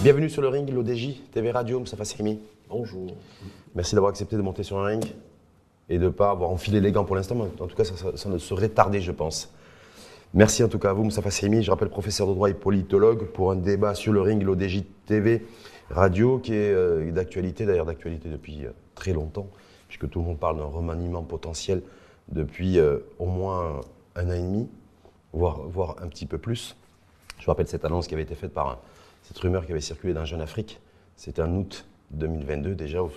Bienvenue sur le ring, l'ODJ, TV Radio, Moustapha Srimi. Bonjour. Merci d'avoir accepté de monter sur un ring et de ne pas avoir enfilé les gants pour l'instant, mais en tout cas, ça ne serait tardé, je pense. Merci en tout cas à vous, Moustapha Srimi. Je rappelle professeur de droit et politologue pour un débat sur le ring, l'ODJ TV Radio, qui est d'actualité, d'ailleurs d'actualité depuis très longtemps, puisque tout le monde parle d'un remaniement potentiel depuis au moins un an et demi, voire un petit peu plus. Je rappelle cette annonce qui avait été faite par cette rumeur qui avait circulé dans Jeune Afrique. C'était en août 2022 déjà, où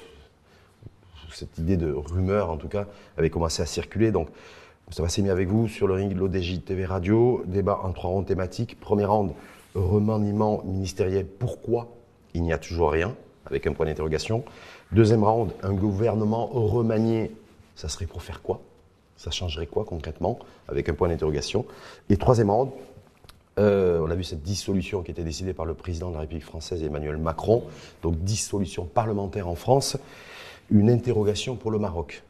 cette idée de rumeur, en tout cas, avait commencé à circuler. Donc, ça va s'aimer avec vous sur le ring de l'ODJ TV Radio. Débat en 3 rounds thématiques. Première round, remaniement ministériel. Pourquoi il n'y a toujours rien, avec un point d'interrogation. Deuxième round, un gouvernement remanié. Ça serait pour faire quoi? Ça changerait quoi concrètement, avec un point d'interrogation. Et troisième round, on a vu cette dissolution qui était décidée par le président de la République française, Emmanuel Macron. Donc dissolution parlementaire en France. Une interrogation pour le Maroc.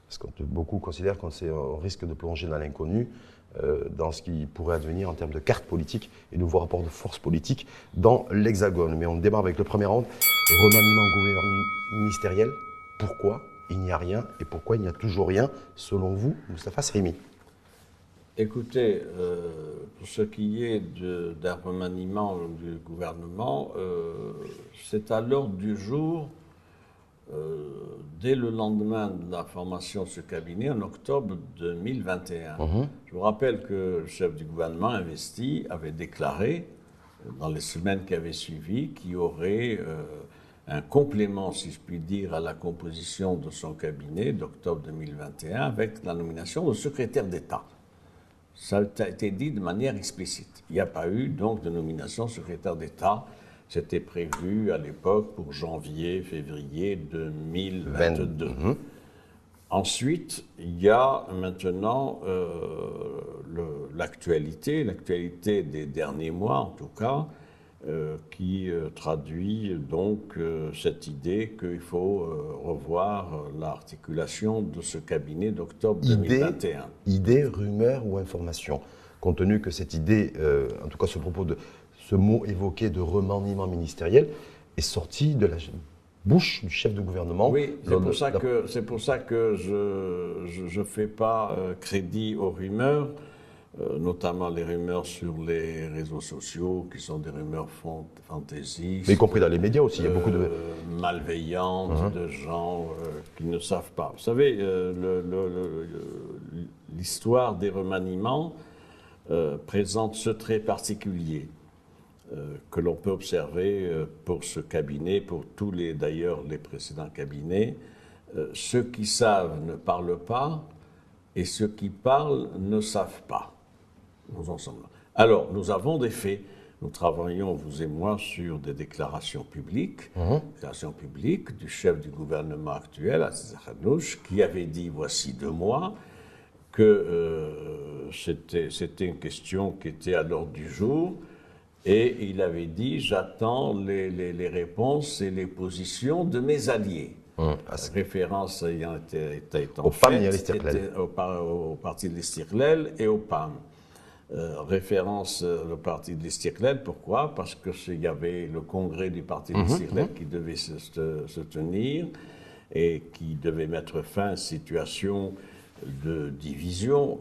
Parce que beaucoup considèrent qu'on risque de plonger dans l'inconnu, dans ce qui pourrait advenir en termes de carte politique et de nouveaux rapports de force politique dans l'Hexagone. Mais on démarre avec le premier round, remaniement ministériel. Pourquoi il n'y a rien et pourquoi il n'y a toujours rien, selon vous, Moustapha Srimi? Écoutez, pour ce qui est d'un remaniement du gouvernement, c'est à l'ordre du jour dès le lendemain de la formation de ce cabinet, en octobre 2021. Je vous rappelle que le chef du gouvernement investi avait déclaré, dans les semaines qui avaient suivi, qu'il y aurait un complément, si je puis dire, à la composition de son cabinet d'octobre 2021 avec la nomination de secrétaire d'État. Ça a été dit de manière explicite. Il n'y a pas eu donc de nomination secrétaire d'État. C'était prévu à l'époque pour janvier, février 2022. Ensuite, il y a maintenant l'actualité des derniers mois en tout cas, qui traduit donc cette idée qu'il faut revoir l'articulation de ce cabinet d'octobre 2021. Idée, rumeur ou information? Compte tenu que cette idée, en tout cas ce mot évoqué de remaniement ministériel, est sorti de la bouche du chef de gouvernement. Oui, c'est pour ça que je ne fais pas crédit aux rumeurs, notamment les rumeurs sur les réseaux sociaux, qui sont des rumeurs fantaisistes. Mais y compris dans les médias aussi, il y a beaucoup de... malveillantes, de gens qui ne savent pas. Vous savez, l'histoire des remaniements présente ce trait particulier que l'on peut observer pour ce cabinet, pour tous les précédents cabinets. Ceux qui savent ne parlent pas et ceux qui parlent ne savent pas. Nous en sommes là. Alors, nous avons des faits. Nous travaillons, vous et moi, sur des déclarations publiques, du chef du gouvernement actuel, Aziz Khanouch, qui avait dit, voici 2 mois, que c'était une question qui était à l'ordre du jour, et il avait dit, j'attends les réponses et les positions de mes alliés. Référence ayant été au PAM et à l'Istiqlal. Au parti de l'Istiqlal et au PAM. Référence le parti de l'Istiqlal, pourquoi? Parce qu'il y avait le congrès du parti de l'Istiqlal qui devait se tenir et qui devait mettre fin à une situation de division,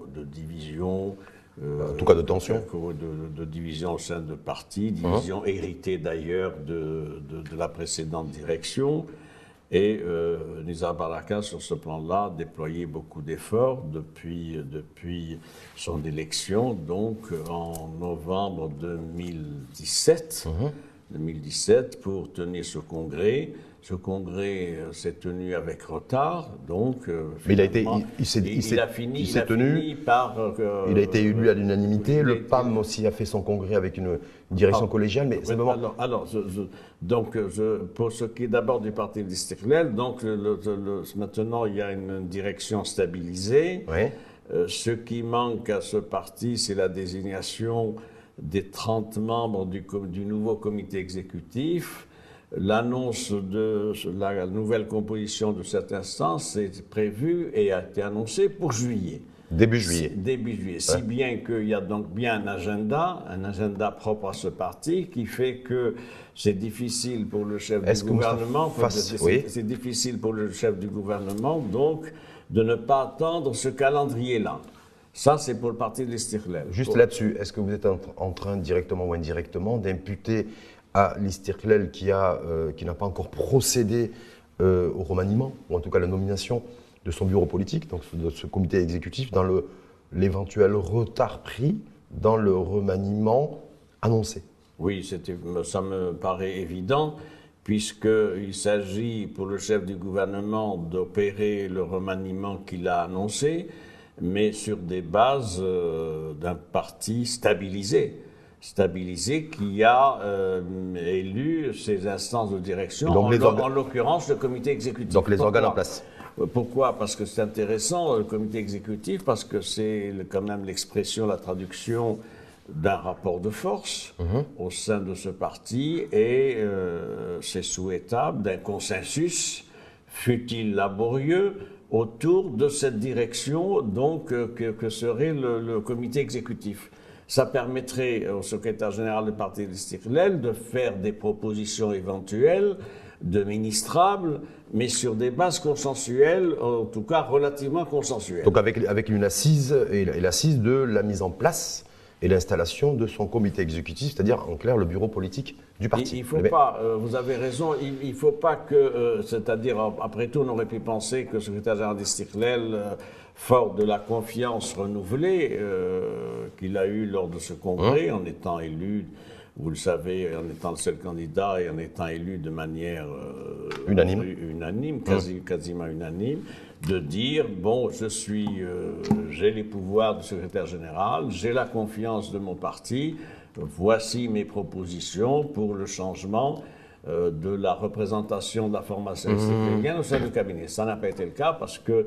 en tout cas de tension. De division au sein de partis, division héritée d'ailleurs de la précédente direction. Et Nizar Baraka, sur ce plan-là, a déployé beaucoup d'efforts depuis son élection, donc en novembre 2017, pour tenir ce congrès. Ce congrès s'est tenu avec retard, donc. Mais il a fini par. Il a été élu à l'unanimité. Le PAM aussi a fait son congrès avec une direction collégiale, mais simplement. Donc, pour ce qui est d'abord du parti de l'Istiqlal, donc maintenant il y a une direction stabilisée. Ce qui manque à ce parti, c'est la désignation des 30 membres du nouveau comité exécutif. L'annonce de la nouvelle composition de cette instance est prévue et a été annoncée pour juillet. Début juillet. Début juillet. Si bien qu'il y a donc bien un agenda propre à ce parti, qui fait que c'est difficile pour le chef du gouvernement. C'est difficile pour le chef du gouvernement, donc, de ne pas attendre ce calendrier-là. Ça, c'est pour le parti de l'Istiqlal. Juste là-dessus, est-ce que vous êtes en train, directement ou indirectement, d'imputer à l'Istiqlal qui n'a pas encore procédé au remaniement, ou en tout cas la nomination de son bureau politique, donc de ce comité exécutif, dans l'éventuel retard pris dans le remaniement annoncé? Oui, ça me paraît évident, puisqu'il s'agit pour le chef du gouvernement d'opérer le remaniement qu'il a annoncé, mais sur des bases d'un parti stabilisé qui a élu ses instances de direction, en l'occurrence le comité exécutif. Donc les organes en place. Pourquoi? Parce que c'est intéressant, le comité exécutif, parce que c'est quand même l'expression, la traduction d'un rapport de force au sein de ce parti, et c'est souhaitable d'un consensus, fût-il laborieux, autour de cette direction donc que serait le comité exécutif. Ça permettrait au secrétaire général du parti de l'Istiqlal de faire des propositions éventuelles de ministrables, mais sur des bases consensuelles, en tout cas relativement consensuelles. Donc avec une assise, et l'assise de la mise en place et l'installation de son comité exécutif, c'est-à-dire en clair le bureau politique du parti. Il faut pas, vous avez raison, il ne faut pas que, c'est-à-dire après tout on aurait pu penser que le secrétaire général d'Istiqlal, fort de la confiance renouvelée qu'il a eue lors de ce congrès, en étant élu, vous le savez, en étant le seul candidat et en étant élu de manière unanime, quasiment unanime, de dire, bon, j'ai les pouvoirs du secrétaire général, j'ai la confiance de mon parti, voici mes propositions pour le changement de la représentation de la formation istiqlalienne au sein du cabinet. Ça n'a pas été le cas parce que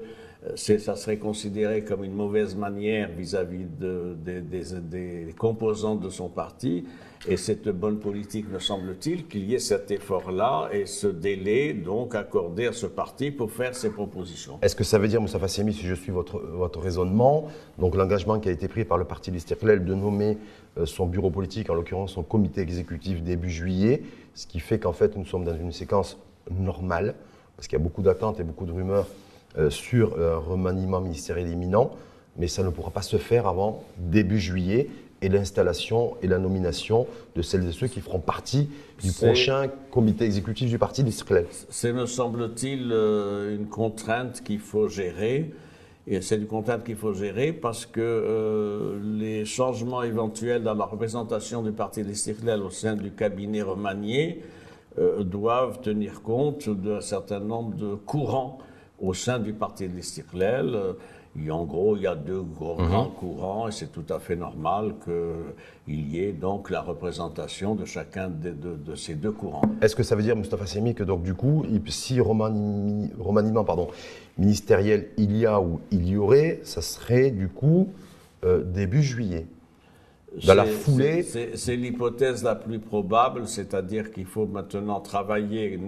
ça serait considéré comme une mauvaise manière vis-à-vis des composantes de son parti. Et cette bonne politique, me semble-t-il, qu'il y ait cet effort-là et ce délai donc accordé à ce parti pour faire ses propositions. Est-ce que ça veut dire, Moustapha Seymi, si je suis votre raisonnement, donc l'engagement qui a été pris par le parti de l'Istiqlal de nommer son bureau politique, en l'occurrence son comité exécutif début juillet, ce qui fait qu'en fait nous sommes dans une séquence normale, parce qu'il y a beaucoup d'attentes et beaucoup de rumeurs sur un remaniement ministériel imminent, mais ça ne pourra pas se faire avant début juillet et l'installation et la nomination de celles et ceux qui feront partie du prochain comité exécutif du parti d'Istiqlal. C'est, me semble-t-il, une contrainte qu'il faut gérer. Et c'est une contrainte qu'il faut gérer parce que les changements éventuels dans la représentation du parti d'Istiqlal au sein du cabinet remanié doivent tenir compte d'un certain nombre de courants au sein du parti de l'Istiqlal. En gros, il y a deux grands courants et c'est tout à fait normal qu'il y ait donc la représentation de chacun de ces deux courants. Est-ce que ça veut dire, Moustapha Seymi, que donc du coup, si remaniement ministériel il y a ou il y aurait, ça serait du coup début juillet? Dans la foulée. C'est l'hypothèse la plus probable, c'est-à-dire qu'il faut maintenant travailler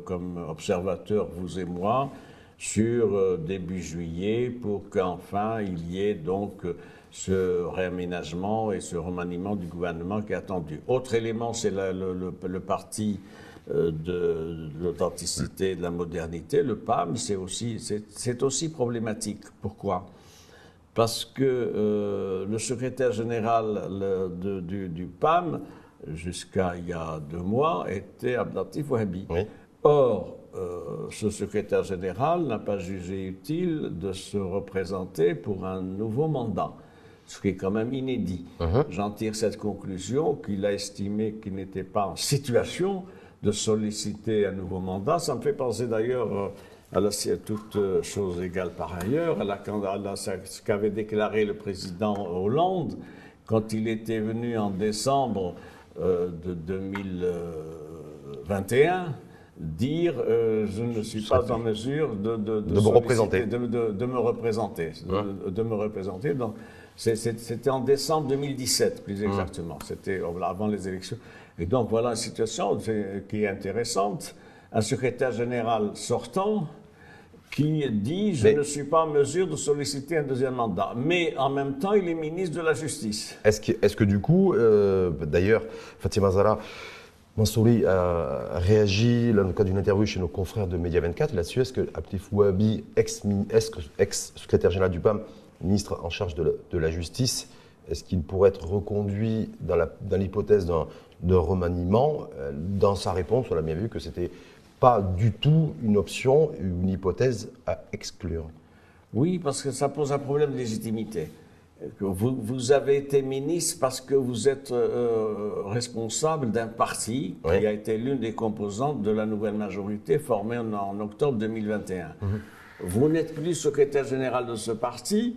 comme observateurs, vous et moi, sur début juillet pour qu'enfin il y ait donc ce réaménagement et ce remaniement du gouvernement qui est attendu. Autre élément, c'est le parti de l'authenticité et de la modernité, le PAM, c'est aussi problématique. Pourquoi ? Parce que le secrétaire général du PAM, jusqu'à il y a 2 mois, était Abdelatif Wahhabi. Oui. Or, ce secrétaire général n'a pas jugé utile de se représenter pour un nouveau mandat, ce qui est quand même inédit. J'en tire cette conclusion qu'il a estimé qu'il n'était pas en situation de solliciter un nouveau mandat. Ça me fait penser d'ailleurs à toute chose égale par ailleurs, à ce qu'avait déclaré le président Hollande quand il était venu en décembre de 2021 dire je ne suis pas en mesure de me représenter. De me représenter. Donc, c'était en décembre 2017, plus exactement. C'était avant les élections. Et donc, voilà une situation qui est intéressante. Un secrétaire général sortant qui dit « je ne suis pas en mesure de solliciter un deuxième mandat ». Mais en même temps, il est ministre de la Justice. Est-ce que du coup, d'ailleurs, Fatima Zahra Mansouri a réagi dans le cadre d'une interview chez nos confrères de Média 24 là-dessus. Est-ce que Abdelatif Ouahabi, ex-secrétaire général du PAM, ministre en charge de la justice, est-ce qu'il pourrait être reconduit dans l'hypothèse d'un remaniement? Dans sa réponse, on a bien vu que ce n'était pas du tout une option, une hypothèse à exclure. Oui, parce que ça pose un problème de légitimité. Vous avez été ministre parce que vous êtes responsable d'un parti qui a été l'une des composantes de la nouvelle majorité formée en octobre 2021. Vous n'êtes plus secrétaire général de ce parti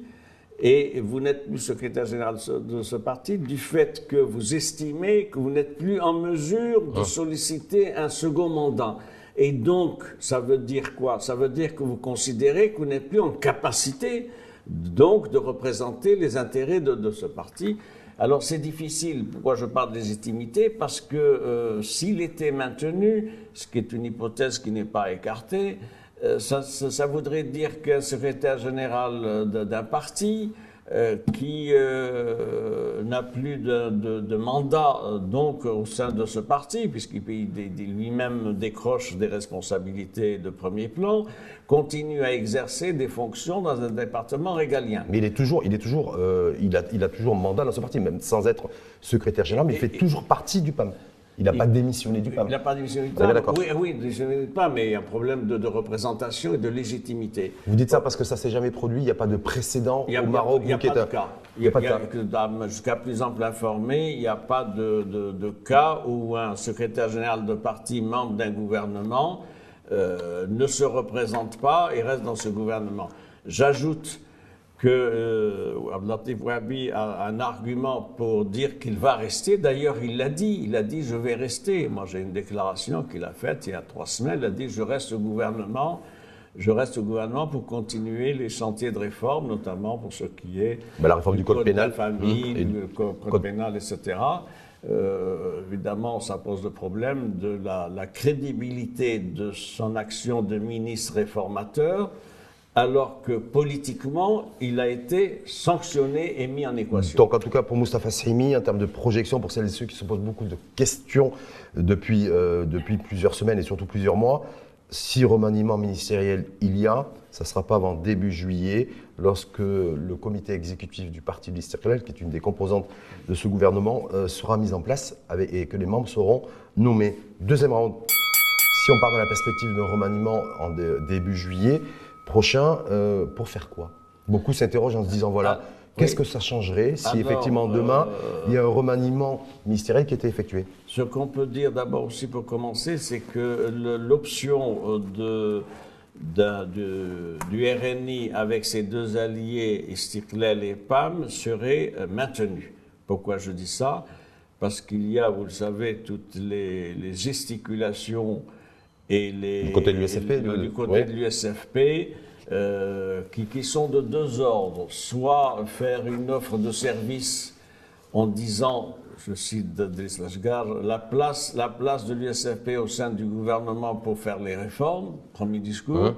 et vous n'êtes plus secrétaire général de ce parti du fait que vous estimez que vous n'êtes plus en mesure de solliciter un second mandat. Et donc, ça veut dire quoi? Ça veut dire que vous considérez que vous n'êtes plus en capacité donc de représenter les intérêts de ce parti. Alors c'est difficile. Pourquoi je parle de légitimité? Parce que s'il était maintenu, ce qui est une hypothèse qui n'est pas écartée, ça voudrait dire qu'un secrétaire général d'un parti qui n'a plus de mandat donc au sein de ce parti, puisqu'il lui-même décroche des responsabilités de premier plan, continue à exercer des fonctions dans un département régalien. Mais il a toujours mandat dans ce parti, même sans être secrétaire général, mais il fait toujours partie du PAM. Il n'a pas démissionné du PAM. Il n'a pas démissionné du PAM. Oui, démissionné du PAM, mais il y a un problème de représentation et de légitimité. Vous dites ça parce que ça ne s'est jamais produit, il n'y a pas de précédent au Maroc? Il n'y a pas de cas. Jusqu'à plus ample informé, il n'y a pas de cas où un secrétaire général de parti, membre d'un gouvernement, ne se représente pas et reste dans ce gouvernement. J'ajoute que Abdelatif Ouahabi a un argument pour dire qu'il va rester. D'ailleurs, il l'a dit, je vais rester. Moi, j'ai une déclaration qu'il a faite il y a 3 semaines. Il a dit, je reste au gouvernement pour continuer les chantiers de réforme, notamment pour ce qui est la réforme du code pénal, de la famille, du code pénal, etc. Évidemment, ça pose le problème de la crédibilité de son action de ministre réformateur, alors que politiquement, il a été sanctionné et mis en équation. Donc en tout cas pour Moustapha Sahimi, en termes de projection, pour celles et ceux qui se posent beaucoup de questions depuis plusieurs semaines et surtout plusieurs mois, si remaniement ministériel il y a, ça ne sera pas avant début juillet, lorsque le comité exécutif du Parti de l'Istiqlal, qui est une des composantes de ce gouvernement, sera mis en place et que les membres seront nommés. Deuxième round, si on part dans la perspective d'un remaniement en début juillet prochain, pour faire quoi? Beaucoup s'interrogent en se disant, voilà, qu'est-ce que ça changerait si effectivement demain, il y a un remaniement ministériel qui était effectué? Ce qu'on peut dire d'abord aussi pour commencer, c'est que l'option du RNI avec ses deux alliés, Istiqlal et PAM, serait maintenue. Pourquoi je dis ça? Parce qu'il y a, vous le savez, toutes les gesticulations et du côté de l'USFP, de l'USFP, qui sont de deux ordres. Soit faire une offre de service en disant, je cite Driss Lashgar, la place de l'USFP au sein du gouvernement pour faire les réformes, premier discours.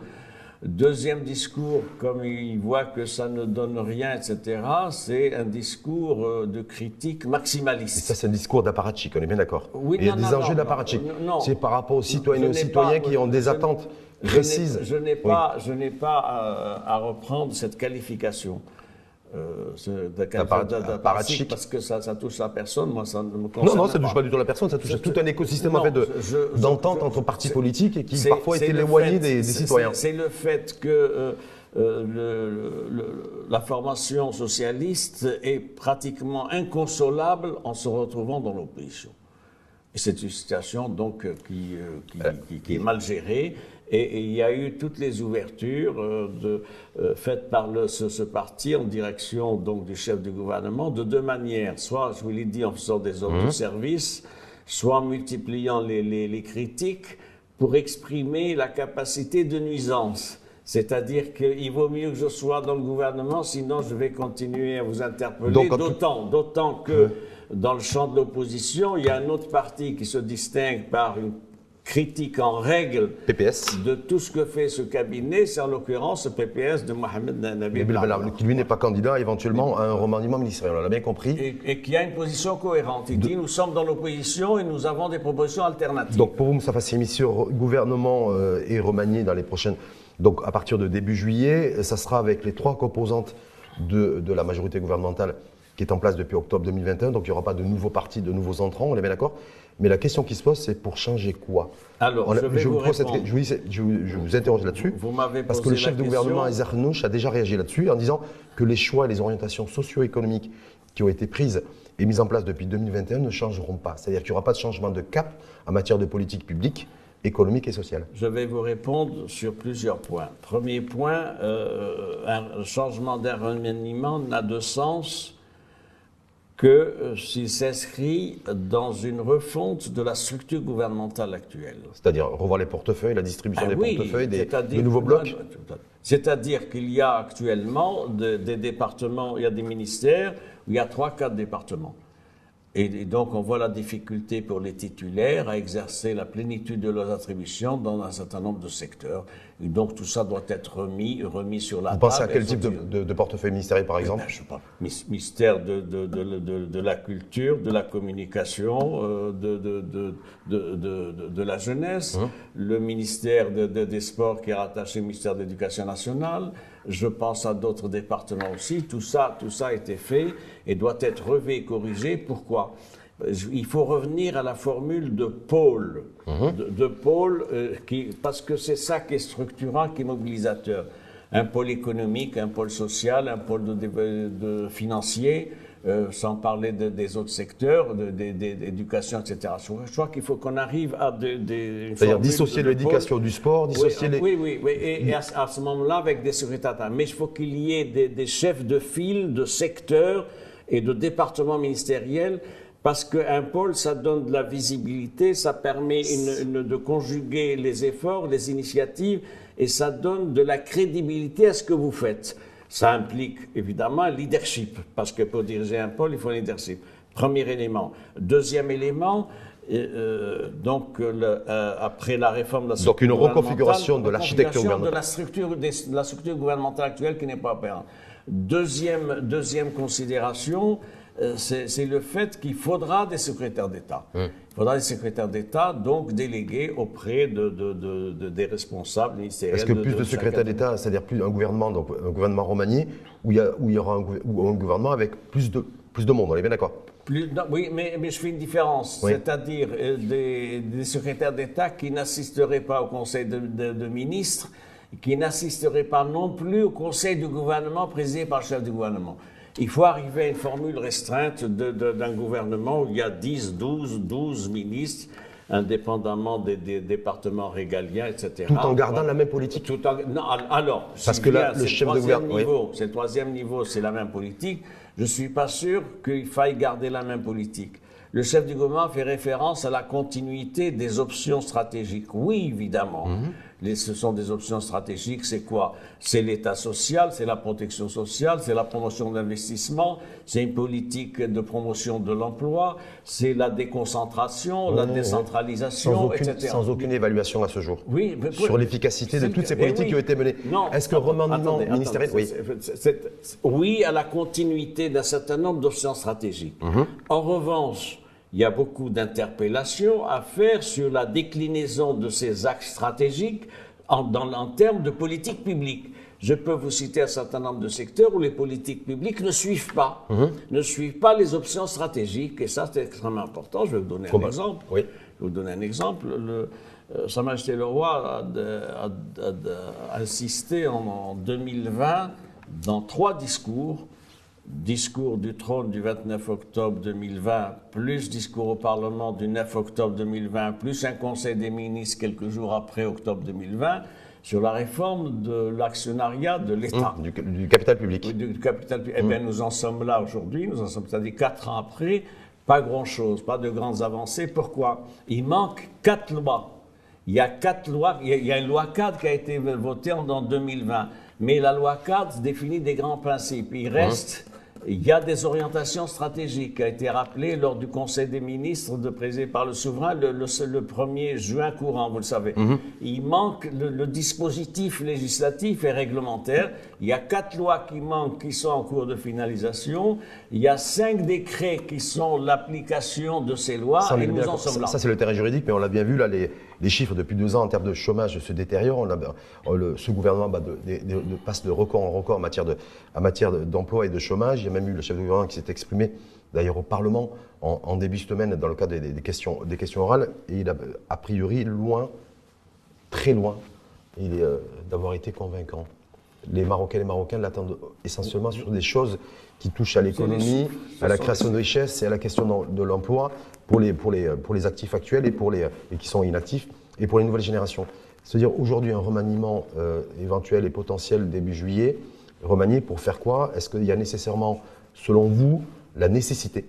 Deuxième discours, comme il voit que ça ne donne rien, etc., c'est un discours de critique maximaliste. Et ça, c'est un discours d'apparatchik, on est bien d'accord. Oui, il y a des enjeux d'apparatchik. C'est par rapport aux citoyennes et aux citoyens qui ont des attentes précises. Je n'ai pas à reprendre cette qualification. D'apparatchik, parce que ça touche la personne, moi ça ne me concerne Non, ça ne touche pas du tout la personne, ça touche tout un écosystème en fait d'entente entre partis politiques et qui parfois étaient éloignés des citoyens. C'est le fait que la formation socialiste est pratiquement inconsolable en se retrouvant dans l'opposition. Et c'est une situation donc qui est mal gérée. Et il y a eu toutes les ouvertures faites par ce parti en direction donc du chef du gouvernement de deux manières. Soit, je vous l'ai dit, en faisant des offres de service, soit en multipliant les critiques pour exprimer la capacité de nuisance. C'est-à-dire qu'il vaut mieux que je sois dans le gouvernement, sinon je vais continuer à vous interpeller. D'autant que dans le champ de l'opposition, il y a un autre parti qui se distingue par une critique en règle PPS. de tout ce que fait ce cabinet, c'est en l'occurrence le PPS de Mohamed Nabil Belbela, qui lui n'est pas candidat éventuellement à un remaniement ministériel, on l'a bien compris. Et qui a une position cohérente. Il dit nous sommes dans l'opposition et nous avons des propositions alternatives. Donc pour vous, Moustapha Seymi, si le gouvernement est remanié dans les prochaines... Donc à partir de début juillet, ça sera avec les 3 composantes de la majorité gouvernementale qui est en place depuis octobre 2021, donc il n'y aura pas de nouveaux partis, de nouveaux entrants, on est bien d'accord. Mais la question qui se pose, c'est pour changer quoi? Alors, je vous interroge là-dessus, vous m'avez parce que le chef de gouvernement, Isaac Nouch, a déjà réagi là-dessus en disant que les choix et les orientations socio-économiques qui ont été prises et mises en place depuis 2021 ne changeront pas. C'est-à-dire qu'il n'y aura pas de changement de cap en matière de politique publique, économique et sociale. Je vais vous répondre sur plusieurs points. Premier point, un changement d'arrondissement n'a de sens que s'il s'inscrit dans une refonte de la structure gouvernementale actuelle. C'est-à-dire revoir les portefeuilles, la distribution des portefeuilles, des nouveaux blocs. C'est-à-dire qu'il y a actuellement des départements, il y a des ministères où il y a 3-4 départements. Et donc, on voit la difficulté pour les titulaires à exercer la plénitude de leurs attributions dans un certain nombre de secteurs. Et donc, tout ça doit être remis sur la table. Vous pensez à quel type de portefeuille ministériel, par exemple? Je sais pas. Ministère de la culture, de la communication, de la jeunesse, le ministère des sports qui est rattaché au ministère de l'Éducation nationale. Je pense à d'autres départements aussi. Tout ça a été fait et doit être revu et corrigé. Pourquoi? Il faut revenir à la formule de pôle, parce que c'est ça qui est structurant, qui est mobilisateur. Un pôle économique, un pôle social, un pôle de financier, sans parler des autres secteurs, d'éducation, etc. Je crois qu'il faut qu'on arrive à c'est-à-dire dissocier l'éducation du sport, dissocier les... Oui. Et à ce moment-là, avec des secrétaires d'État. Mais il faut qu'il y ait des chefs de file, de secteurs et de départements ministériels, parce qu'un pôle, ça donne de la visibilité, ça permet de conjuguer les efforts, les initiatives, et ça donne de la crédibilité à ce que vous faites. Ça implique évidemment un leadership, parce que pour diriger un pôle, il faut un leadership. Premier élément. Deuxième élément, après la réforme de la structure donc une reconfiguration de l'architecture gouvernementale. De la structure gouvernementale actuelle qui n'est pas opérante. Deuxième considération, c'est le fait qu'il faudra des secrétaires d'État. Il faudra des secrétaires d'État, donc délégués auprès des responsables ministériels. Est-ce que plus de secrétaires d'État, c'est-à-dire plus un gouvernement remanié, où il y aura un gouvernement avec plus de monde, on est bien d'accord? Oui, mais je fais une différence, oui. C'est-à-dire des secrétaires d'État qui n'assisteraient pas au Conseil de ministres, qui n'assisteraient pas non plus au Conseil du gouvernement présidé par le chef du gouvernement. Il faut arriver à une formule restreinte d'un gouvernement où il y a 10, 12 ministres, indépendamment des départements régaliens, etc. Tout en gardant la même politique. Parce que là, le chef de gouvernement... C'est le troisième niveau, c'est la même politique. Je ne suis pas sûr qu'il faille garder la même politique. Le chef du gouvernement fait référence à la continuité des options stratégiques. Oui, évidemment. Ce sont des options stratégiques. C'est quoi? C'est l'État social, c'est la protection sociale, c'est la promotion de l'investissement, c'est une politique de promotion de l'emploi, c'est la déconcentration, la décentralisation, etc. Sans aucune évaluation à ce jour. Oui, sur l'efficacité de toutes ces politiques qui ont été menées. Est-ce que le remaniement ministériel... Oui, à la continuité d'un certain nombre d'options stratégiques. En revanche, il y a beaucoup d'interpellations à faire sur la déclinaison de ces axes stratégiques en termes de politique publique. Je peux vous citer un certain nombre de secteurs où les politiques publiques ne suivent pas, les options stratégiques, et ça c'est extrêmement important. Je vais vous donner un exemple. Oui. Je vais vous donner un exemple. Sa Majesté le Roi a insisté en 2020 dans 3 discours. Discours du trône du 29 octobre 2020, plus discours au Parlement du 9 octobre 2020, plus un conseil des ministres quelques jours après octobre 2020, sur la réforme de l'actionnariat de l'État. Du capital public. Oui, du capital public. Eh bien, nous en sommes là aujourd'hui, c'est-à-dire 4 ans après, pas grand-chose, pas de grandes avancées. Pourquoi? Il manque 4 lois. Il y a 4 lois, il y a une loi cadre qui a été votée en 2020, mais la loi cadre définit des grands principes. Il y a des orientations stratégiques qui a été rappelé lors du Conseil des ministres présidé par le souverain le 1er juin courant, vous le savez. Il manque le dispositif législatif et réglementaire. Il y a 4 lois qui manquent, qui sont en cours de finalisation. Il y a 5 décrets qui sont l'application de ces lois et nous en sommes là. Ça, c'est le terrain juridique, mais on l'a bien vu, là, les chiffres depuis 2 ans en termes de chômage se détériorent. Ce gouvernement passe de record en record en matière d'emploi et de chômage. Il y a même eu le chef de gouvernement qui s'est exprimé, d'ailleurs au Parlement, en début de semaine, dans le cadre des questions orales. Et il a, a priori, très loin, d'avoir été convaincant. Les Marocains et les Marocaines l'attendent essentiellement sur des choses qui touchent à l'économie, à la création de richesses et à la question de l'emploi pour les actifs actuels et qui sont inactifs et pour les nouvelles générations. C'est-à-dire aujourd'hui un remaniement éventuel et potentiel début juillet, remanié pour faire quoi? Est-ce qu'il y a nécessairement, selon vous, la nécessité,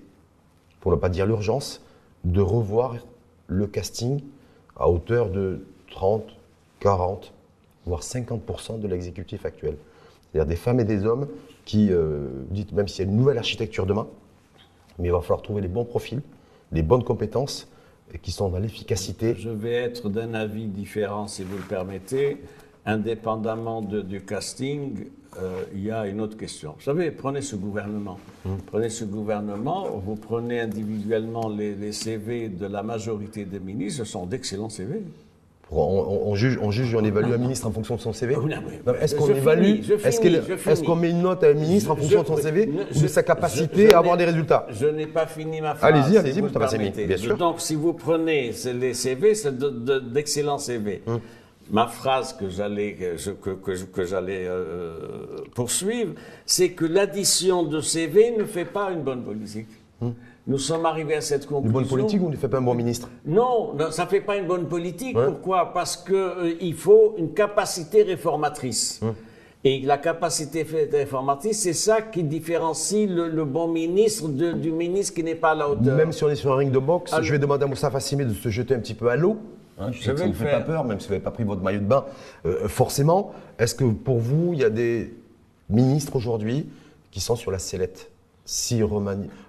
pour ne pas dire l'urgence, de revoir le casting à hauteur de 30, 40, voire 50% de l'exécutif actuel? C'est-à-dire des femmes et des hommes qui, dites même s'il y a une nouvelle architecture demain, mais il va falloir trouver les bons profils, les bonnes compétences et qui sont dans l'efficacité. Je vais être d'un avis différent, si vous le permettez. Indépendamment du casting, il y a une autre question. Vous savez, prenez ce gouvernement. Prenez ce gouvernement, vous prenez individuellement les CV de la majorité des ministres, ce sont d'excellents CV. On juge et on évalue un ministre en fonction de son CV. Est-ce qu'on est-ce qu'on met une note à un ministre en fonction de son CV ou de sa capacité à avoir des résultats? Je n'ai pas fini ma phrase. Allez-y, Moustapha Seymi, bien sûr. Donc, si vous prenez les CV, c'est d'excellents CV. Ma phrase que j'allais poursuivre, c'est que l'addition de CV ne fait pas une bonne politique. Nous sommes arrivés à cette conclusion. Une bonne politique ou ne fait pas un bon ministre? Non, ça ne fait pas une bonne politique. Ouais. Pourquoi? Parce qu'il faut une capacité réformatrice. Et la capacité réformatrice, c'est ça qui différencie le bon ministre du ministre qui n'est pas à la hauteur. Même si on est sur un ring de boxe, je vais demander à Moustapha Seymi de se jeter un petit peu à l'eau. Je sais que ça ne vous fait pas peur, même si vous n'avez pas pris votre maillot de bain. Forcément, est-ce que pour vous, il y a des ministres aujourd'hui qui sont sur la sellette?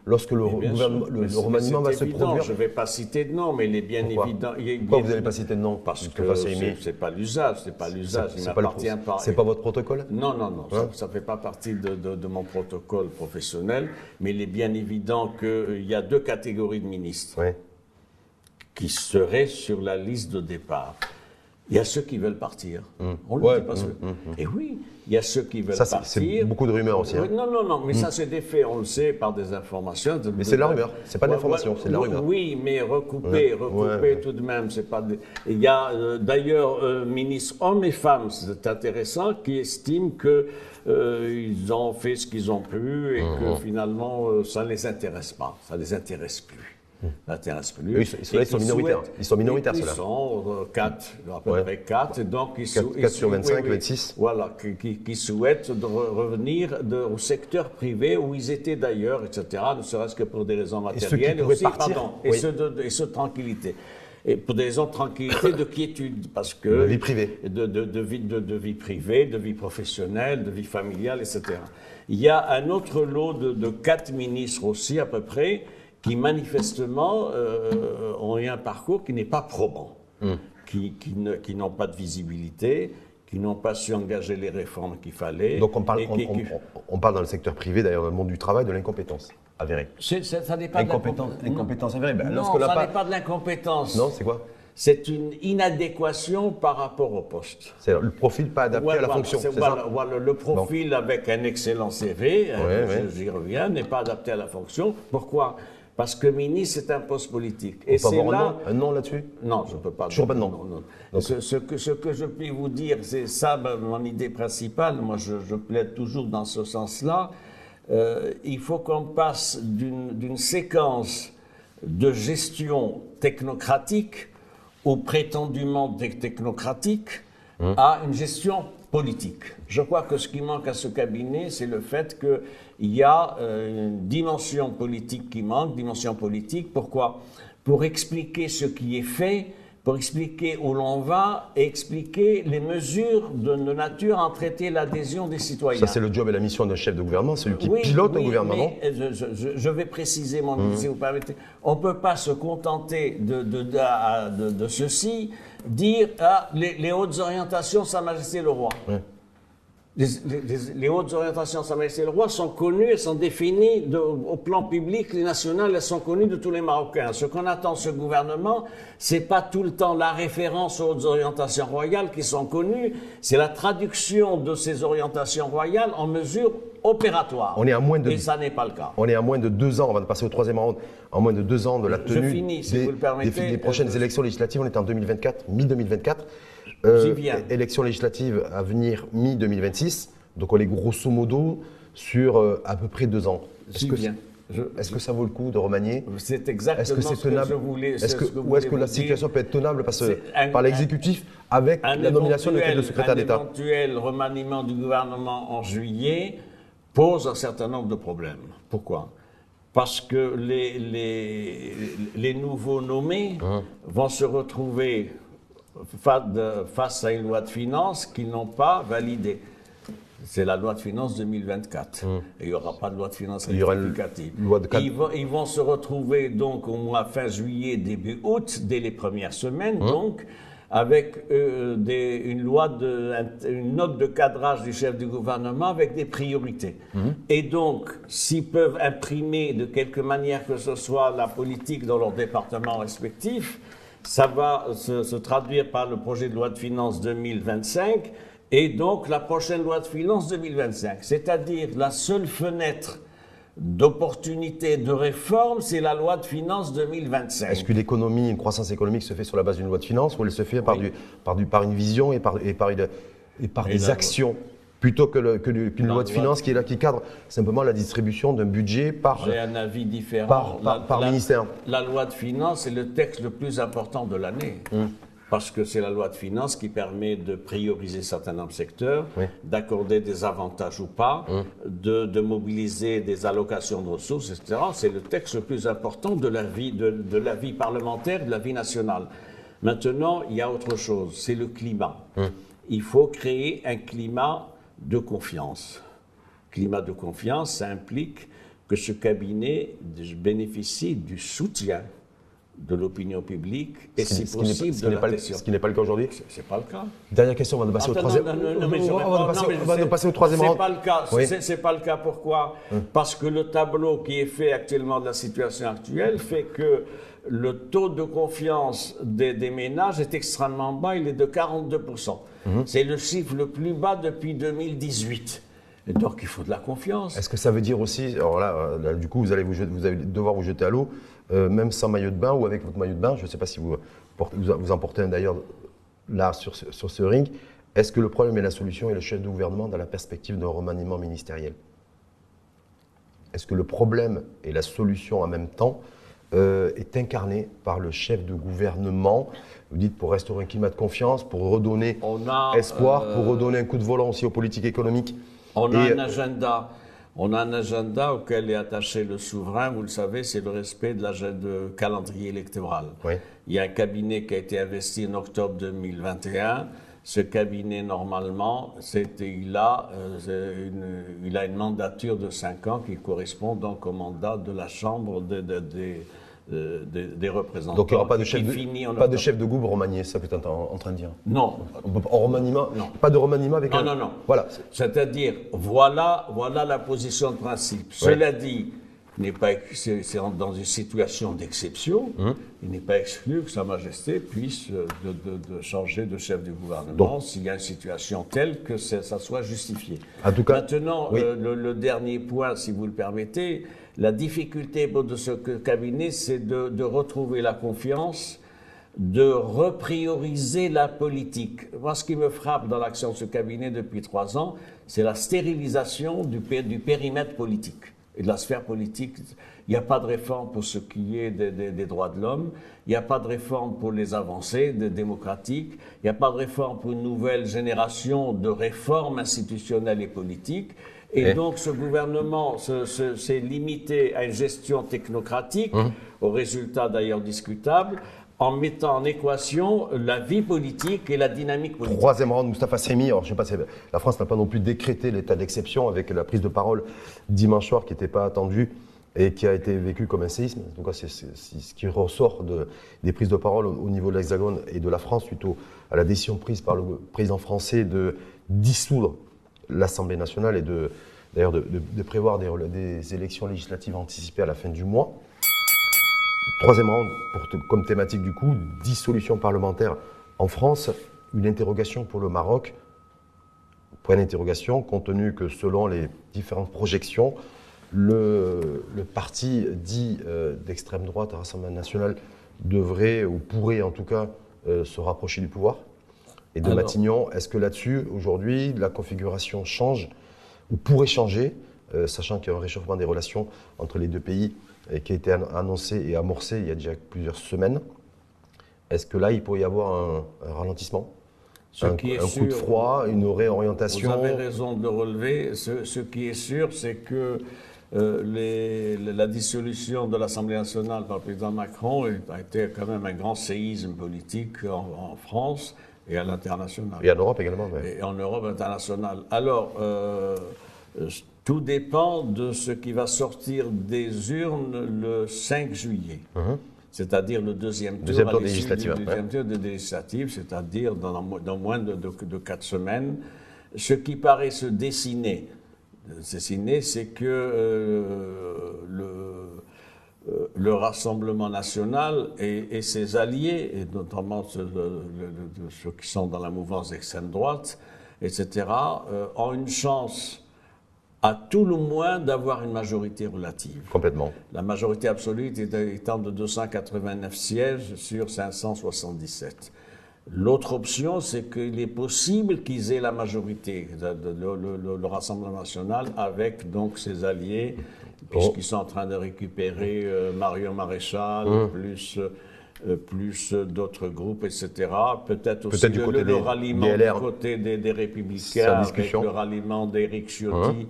Lorsque le remaniement va se produire. Je ne vais pas citer de nom, mais il est bien évident. Pourquoi vous n'allez pas citer de nom? Parce que ce n'est pas l'usage, il m'appartient pas. C'est pas votre protocole? Non, ça ne fait pas partie de mon protocole professionnel, mais il est bien évident qu'il y a 2 catégories de ministres qui seraient sur la liste de départ. Il y a ceux qui veulent partir. On le dit parce que. Et oui, il y a ceux qui veulent partir. C'est beaucoup de rumeurs aussi. Non, mais ça c'est des faits, on le sait par des informations. Mais c'est de la rumeur, c'est pas de l'information, c'est de la rumeur. Oui, mais recouper tout de même, c'est pas. Il y a d'ailleurs ministres hommes et femmes, c'est intéressant, qui estiment que ils ont fait ce qu'ils ont pu et que finalement ça ne les intéresse pas, ça ne les intéresse plus. Ils sont minoritaires. Ils sont minoritaires, ceux-là. Ils sont 4, à peu près 4. Donc 4 sur 25, 26. Voilà, qui souhaitent revenir au secteur privé où ils étaient d'ailleurs, etc., ne serait-ce que pour des raisons matérielles. Et ceux de tranquillité. Et pour des raisons de tranquillité, de quiétude, parce que... De vie privée. De vie privée, de vie professionnelle, de vie familiale, etc. Il y a un autre lot de 4 ministres aussi, à peu près, qui manifestement ont eu un parcours qui n'est pas probant, qui n'ont pas de visibilité, qui n'ont pas su engager les réformes qu'il fallait. Donc on parle dans le secteur privé, d'ailleurs dans le monde du travail, de l'incompétence avérée. Ça n'est pas incompétence avérée. Non, ça n'est pas de l'incompétence. Non, c'est quoi? C'est une inadéquation par rapport au poste. C'est le profil pas adapté à la fonction, c'est ça? Voilà, le profil avec un excellent CV, j'y reviens, n'est pas adapté à la fonction. Pourquoi? Parce que ministre, c'est un poste politique. Et c'est là... un nom là-dessus? Non, je ne peux pas. Toujours pas de nom. Non. Ce que je puis vous dire, c'est ça mon idée principale. Moi, je plaide toujours dans ce sens-là. Il faut qu'on passe d'une séquence de gestion technocratique ou prétendument technocratique à une gestion politique. Je crois que ce qui manque à ce cabinet, c'est le fait qu'il y a une dimension politique qui manque, dimension politique. Pourquoi? Pour expliquer ce qui est fait pour expliquer où l'on va et expliquer les mesures de nature à traiter l'adhésion des citoyens. Ça, c'est le job et la mission d'un chef de gouvernement, celui qui pilote un gouvernement. Mais je vais préciser, mon ami, si vous permettez. On ne peut pas se contenter de ceci, dire les hautes orientations, Sa Majesté le Roi. Ouais. Les hautes orientations de Sa Majesté le Roi sont connues, elles sont définies au plan public et national, elles sont connues de tous les Marocains. Ce qu'on attend de ce gouvernement, c'est pas tout le temps la référence aux hautes orientations royales qui sont connues, c'est la traduction de ces orientations royales en mesures opératoires. Et ça n'est pas le cas. On est à moins de 2 ans, on va passer au 3e round, en moins de 2 ans de la tenue des prochaines élections législatives. On est en 2024, mi-2024. Élections législatives à venir mi-2026, donc on est grosso modo sur à peu près 2 ans. Est-ce que ça vaut le coup de remanier? C'est exactement ce que je voulais. Ou est-ce que la situation peut être tenable par l'exécutif avec la nomination de secrétaire d'État? Un éventuel remaniement du gouvernement en juillet pose un certain nombre de problèmes. Pourquoi? Parce que les nouveaux nommés vont se retrouver face à une loi de finances qu'ils n'ont pas validée. C'est la loi de finances 2024. Et il n'y aura pas de loi de finances rectificative. Ils vont se retrouver donc au mois fin juillet, début août, dès les premières semaines, donc, avec une note de cadrage du chef du gouvernement avec des priorités. Et donc, s'ils peuvent imprimer de quelque manière que ce soit la politique dans leur département respectif, ça va se traduire par le projet de loi de finances 2025 et donc la prochaine loi de finances 2025. C'est-à-dire la seule fenêtre d'opportunité de réforme, c'est la loi de finances 2025. Est-ce qu'une économie, une croissance économique se fait sur la base d'une loi de finances ou elle se fait par une vision et par des actions plutôt qu'une loi de finances qui est là, qui cadre simplement la distribution d'un budget par ministère? La loi de finances est le texte le plus important de l'année. Parce que c'est la loi de finances qui permet de prioriser certains nombre de secteurs, d'accorder des avantages ou pas, de mobiliser des allocations de ressources, etc. C'est le texte le plus important de la vie parlementaire, de la vie nationale. Maintenant, il y a autre chose, c'est le climat. Il faut créer un climat de confiance. Climat de confiance, ça implique que ce cabinet bénéficie du soutien de l'opinion publique et si possible de l'adhésion. Ce qui n'est pas le cas aujourd'hui. C'est pas le cas. Dernière question, on va passer au troisième. On va passer au troisième round. C'est pas le cas. C'est pas le cas. Pourquoi? Parce que le tableau qui est fait actuellement de la situation actuelle fait que le taux de confiance des ménages est extrêmement bas. Il est de 42%. C'est le chiffre le plus bas depuis 2018. Et donc, il faut de la confiance. Est-ce que ça veut dire aussi, alors là du coup, vous allez devoir vous jeter à l'eau, même sans maillot de bain ou avec votre maillot de bain, je ne sais pas si vous en portez un d'ailleurs là sur ce ring. Est-ce que le problème et la solution est le chef de gouvernement dans la perspective d'un remaniement ministériel? Est-ce que le problème et la solution en même temps est incarné par le chef de gouvernement? Vous dites pour restaurer un climat de confiance, pour redonner espoir, pour redonner un coup de volant aussi aux politiques économiques. On a un agenda auquel est attaché le souverain, vous le savez, c'est le respect de l'agenda calendrier électoral. Il y a un cabinet qui a été investi en octobre 2021. Ce cabinet, normalement, il a une mandature de 5 ans qui correspond donc au mandat de la Chambre des représentants. Donc il n'y aura pas de chef de gouvernement remanié, ça que tu es en train de dire? Non. Remaniement, non. Pas de remaniement avec Non. Voilà. C'est-à-dire, voilà la position de principe. Cela dit, c'est dans une situation d'exception. Il n'est pas exclu que Sa Majesté puisse de changer de chef du gouvernement s'il y a une situation telle que ça soit justifié. En tout cas, maintenant, le dernier point, si vous le permettez, la difficulté de ce cabinet, c'est de retrouver la confiance, de reprioriser la politique. Moi, ce qui me frappe dans l'action de ce cabinet depuis 3 ans, c'est la stérilisation du périmètre politique et de la sphère politique. Il n'y a pas de réforme pour ce qui est des droits de l'homme, il n'y a pas de réforme pour les avancées démocratiques, il n'y a pas de réforme pour une nouvelle génération de réformes institutionnelles et politiques. Et donc, ce gouvernement s'est limité à une gestion technocratique, aux résultats d'ailleurs discutables, en mettant en équation la vie politique et la dynamique politique. Troisième round, Moustapha Seymi. Alors, je sais pas, la France n'a pas non plus décrété l'état d'exception avec la prise de parole dimanche soir qui n'était pas attendue et qui a été vécue comme un séisme. En tout cas, c'est ce qui ressort des prises de parole au niveau de l'Hexagone et de la France suite à la décision prise par le président français de dissoudre l'Assemblée nationale et d'ailleurs de prévoir des élections législatives anticipées à la fin du mois. Troisième round, comme thématique du coup, dissolution parlementaire en France, une interrogation pour le Maroc. Point d'interrogation, compte tenu que selon les différentes projections, le parti dit d'extrême droite, Rassemblement national, devrait ou pourrait en tout cas se rapprocher du pouvoir. Et de Matignon, est-ce que là-dessus, aujourd'hui, la configuration change ou pourrait changer, sachant qu'il y a un réchauffement des relations entre les deux pays qui a été annoncé et amorcé il y a déjà plusieurs semaines. Est-ce que là, il pourrait y avoir un ralentissement, un coup de froid, une réorientation? Vous avez raison de le relever. Ce qui est sûr, c'est que la dissolution de l'Assemblée nationale par le président Macron a été quand même un grand séisme politique en France et à l'international. Et en Europe également. Ouais. Et en Europe internationale. Alors, tout dépend de ce qui va sortir des urnes le 5 juillet. C'est-à-dire le deuxième tour des législatives. Deuxième tour des législatives, c'est-à-dire dans moins de 4 semaines. Ce qui paraît se dessiner, c'est que le Rassemblement national et ses alliés, et notamment ceux qui sont dans la mouvance d'extrême droite, etc., ont une chance à tout le moins d'avoir une majorité relative. Complètement. La majorité absolue étant de 289 sièges sur 577. L'autre option, c'est qu'il est possible qu'ils aient la majorité, le Rassemblement national, avec donc ses alliés, puisqu'ils sont en train de récupérer Marion Maréchal, plus d'autres groupes, etc. Peut-être aussi du côté le ralliement du côté des Républicains, avec le ralliement d'Éric Ciotti,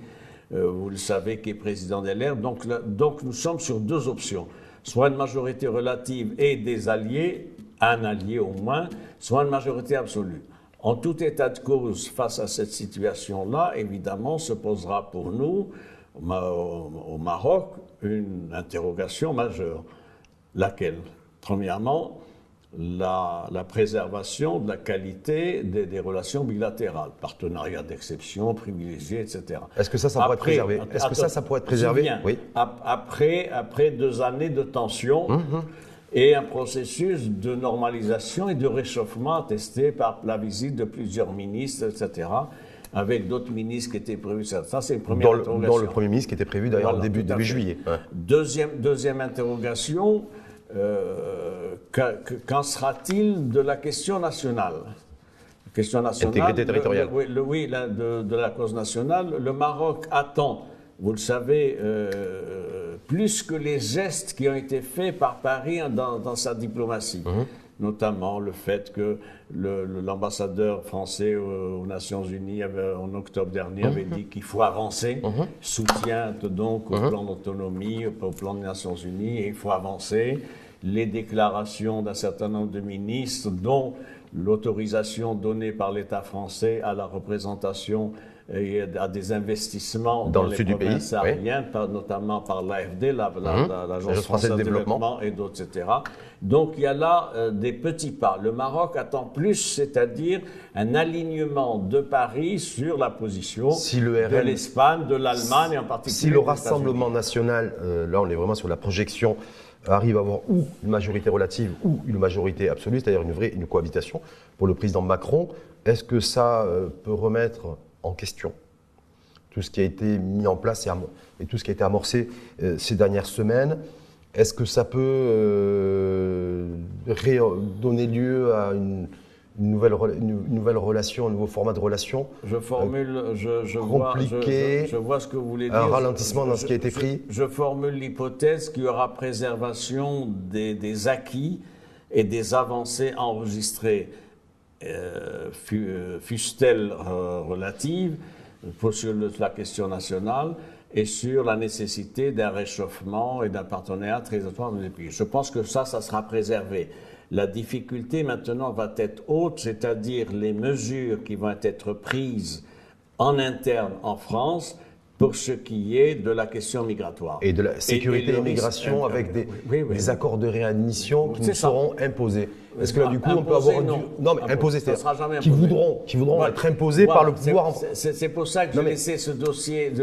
vous le savez, qui est président des LR. Donc nous sommes sur deux options. Soit une majorité relative et des alliés, un allié au moins, soit une majorité absolue. En tout état de cause, face à cette situation-là, évidemment, se posera pour nous, au Maroc, une interrogation majeure. Laquelle? Premièrement, la préservation de la qualité des relations bilatérales, partenariat d'exception, privilégiés, etc. Est-ce que ça pourrait être préservé? Est-ce que ça pourrait être préservé? Oui. Après 2 années de tension et un processus de normalisation et de réchauffement attesté par la visite de plusieurs ministres, etc., avec d'autres ministres qui étaient prévus. Ça, c'est une première interrogation. Dans le Premier ministre qui était prévu d'ailleurs début juillet. Ouais. Deuxième interrogation, qu'en sera-t-il de la question nationale? Question nationale. Intégrité territoriale. De la cause nationale. Le Maroc attend, vous le savez, plus que les gestes qui ont été faits par Paris dans sa diplomatie. Notamment le fait que l'ambassadeur français aux Nations Unies en octobre dernier avait dit qu'il faut avancer, soutien donc au plan d'autonomie, au plan des Nations Unies, et il faut avancer. Les déclarations d'un certain nombre de ministres, dont l'autorisation donnée par l'État français à la représentation et à des investissements dans le sud du pays, notamment par l'AFD, l'Agence française de développement et d'autres, etc. Donc il y a là des petits pas. Le Maroc attend plus, c'est-à-dire un alignement de Paris sur la position de l'Espagne, de l'Allemagne et en particulier. Si le Rassemblement national, là on est vraiment sur la projection, arrive à avoir ou une majorité relative ou une majorité absolue, c'est-à-dire une cohabitation pour le président Macron, est-ce que ça peut remettre en question tout ce qui a été mis en place et tout ce qui a été amorcé ces dernières semaines? Est-ce que ça peut donner lieu à une nouvelle relation, un nouveau format de relation? Je formule, compliqué, je vois ce que vous voulez dire. Un ralentissement dans ce qui a été pris. Je formule l'hypothèse qu'il y aura préservation des acquis et des avancées enregistrées, fussent-elles relatives, sur la question nationale et sur la nécessité d'un réchauffement et d'un partenariat très étroit dans les pays. Je pense que ça sera préservé. La difficulté maintenant va être haute, c'est-à-dire les mesures qui vont être prises en interne en France pour ce qui est de la question migratoire. Et de la sécurité et l'immigration avec des accords de réadmission qui nous seront imposés. Est-ce que là, du coup, on peut avoir... Non, mais imposés, c'est-à-dire qui voudront être imposés par le pouvoir... C'est pour ça que j'ai laissé ce dossier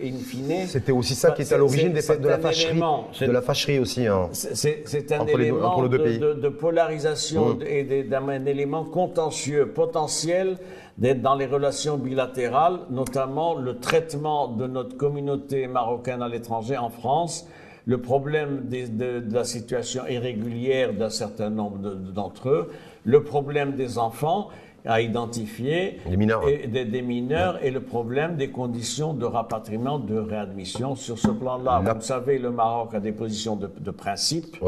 in fine. C'était aussi ça qui est à l'origine de la fâcherie aussi. Hein, c'est un élément de polarisation et d'un élément contentieux potentiel dans les relations bilatérales, notamment le traitement de notre communauté marocaine à l'étranger en France, le problème de la situation irrégulière d'un certain nombre d'entre eux, le problème des enfants à identifier, des mineurs, et le problème des conditions de rapatriement, de réadmission. Sur ce plan-là, vous savez, le Maroc a des positions de principe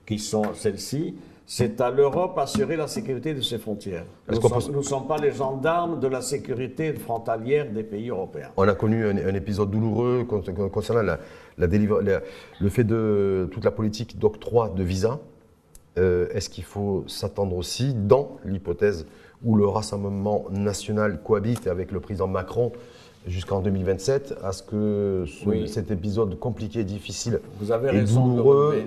qui sont celles-ci. C'est à l'Europe d'assurer la sécurité de ses frontières. Nous ne sommes pas les gendarmes de la sécurité frontalière des pays européens. On a connu un épisode douloureux concernant le fait de toute la politique d'octroi de visas. Est-ce qu'il faut s'attendre aussi, dans l'hypothèse où le Rassemblement national cohabite avec le président Macron jusqu'en 2027, à ce que cet épisode compliqué, difficile et douloureux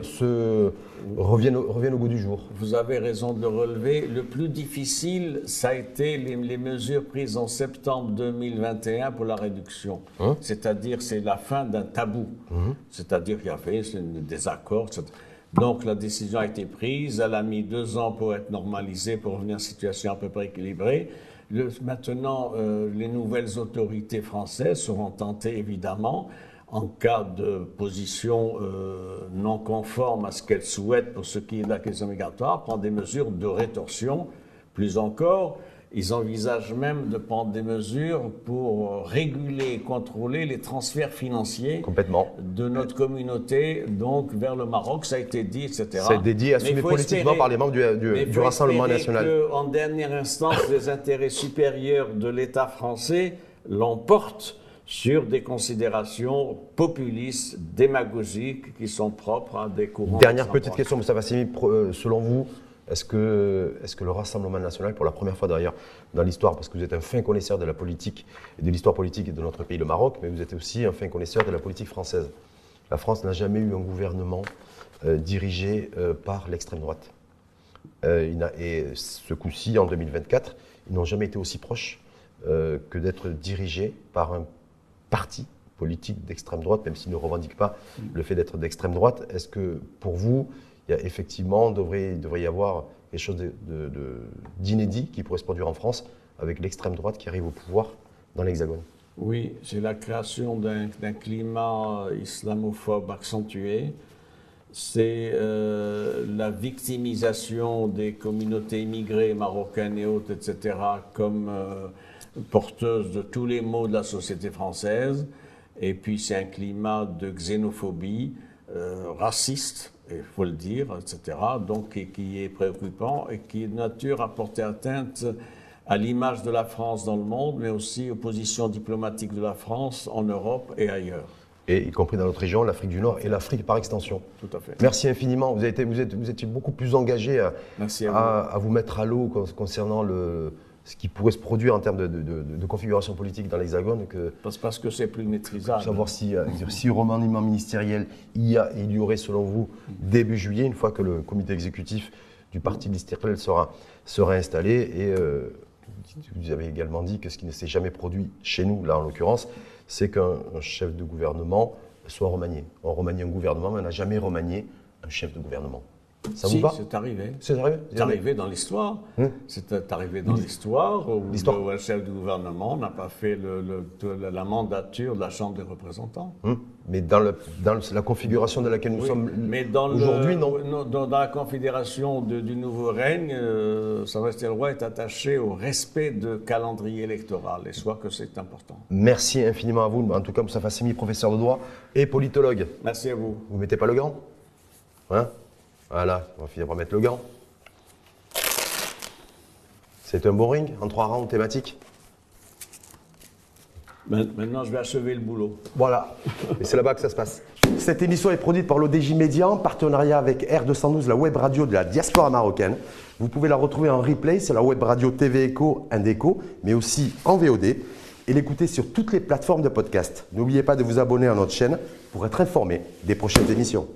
revienne au goût du jour? Vous avez raison de le relever. Le plus difficile, ça a été les mesures prises en septembre 2021 pour la réduction. C'est-à-dire, c'est la fin d'un tabou. C'est-à-dire qu'il y avait des accords. Donc, la décision a été prise. Elle a mis 2 ans pour être normalisée, pour revenir à une situation à peu près équilibrée. Maintenant, les nouvelles autorités françaises seront tentées, évidemment, en cas de position non conforme à ce qu'elles souhaitent pour ce qui est de la question migratoire, prendre des mesures de rétorsion. Plus encore, ils envisagent même de prendre des mesures pour réguler et contrôler les transferts financiers de notre communauté donc vers le Maroc. Ça a été dit, etc. C'est dédié, assumé politiquement par les membres du Rassemblement national. En dernière instance, les intérêts supérieurs de l'État français l'emportent sur des considérations populistes, démagogiques, qui sont propres à des courants. Dernière petite question, Moustapha Assimi, selon vous, est-ce que le Rassemblement national, pour la première fois d'ailleurs dans l'histoire, parce que vous êtes un fin connaisseur de la politique et de l'histoire politique de notre pays, le Maroc, mais vous êtes aussi un fin connaisseur de la politique française. La France n'a jamais eu un gouvernement dirigé par l'extrême droite. Et ce coup-ci, en 2024, ils n'ont jamais été aussi proches que d'être dirigés par un parti politique d'extrême droite, même s'ils ne revendiquent pas le fait d'être d'extrême droite. Est-ce que pour vous, il y a effectivement, devrait y avoir quelque chose d'inédit qui pourrait se produire en France avec l'extrême droite qui arrive au pouvoir dans l'Hexagone? Oui, c'est la création d'un climat islamophobe accentué. C'est la victimisation des communautés immigrées marocaines et autres, etc., comme porteuses de tous les maux de la société française. Et puis c'est un climat de xénophobie raciste, il faut le dire, etc., donc qui est préoccupant et qui est de nature à porter atteinte à l'image de la France dans le monde, mais aussi aux positions diplomatiques de la France en Europe et ailleurs. Et y compris dans notre région, l'Afrique du Nord et l'Afrique par extension. Tout à fait. Merci infiniment. Vous étiez beaucoup plus engagé à vous mettre à l'eau concernant ce qui pourrait se produire en termes de configuration politique dans l'Hexagone. Parce que c'est plus maîtrisable. Savoir si remaniement ministériel il y aurait, selon vous, début juillet, une fois que le comité exécutif du parti de l'Istiqlal sera installé. Et vous avez également dit que ce qui ne s'est jamais produit chez nous, là en l'occurrence, c'est qu'un chef de gouvernement soit remanié. On remanie un gouvernement, mais on n'a jamais remanié un chef de gouvernement. Ça vous va? C'est arrivé. C'est arrivé? C'est arrivé dans l'histoire. C'est arrivé dans l'histoire où un chef de gouvernement n'a pas fait la mandature de la Chambre des représentants. Mais dans la configuration dans laquelle nous sommes aujourd'hui, non? Dans la configuration du nouveau règne, Sa Majesté le Roi est attaché au respect de calendrier électoral, et je crois que c'est important. Merci infiniment à vous. En tout cas, Moustapha Assimi, professeur de droit et politologue. Merci à vous. Vous mettez pas le gant? Voilà, on va finir par mettre le gant. C'est un bon ring en 3 rounds thématiques. Maintenant, je vais achever le boulot. Voilà, et c'est là-bas que ça se passe. Cette émission est produite par l'ODJ Média en partenariat avec R212, la web radio de la diaspora marocaine. Vous pouvez la retrouver en replay sur la web radio TV Echo, Indeco, mais aussi en VOD et l'écouter sur toutes les plateformes de podcast. N'oubliez pas de vous abonner à notre chaîne pour être informé des prochaines émissions.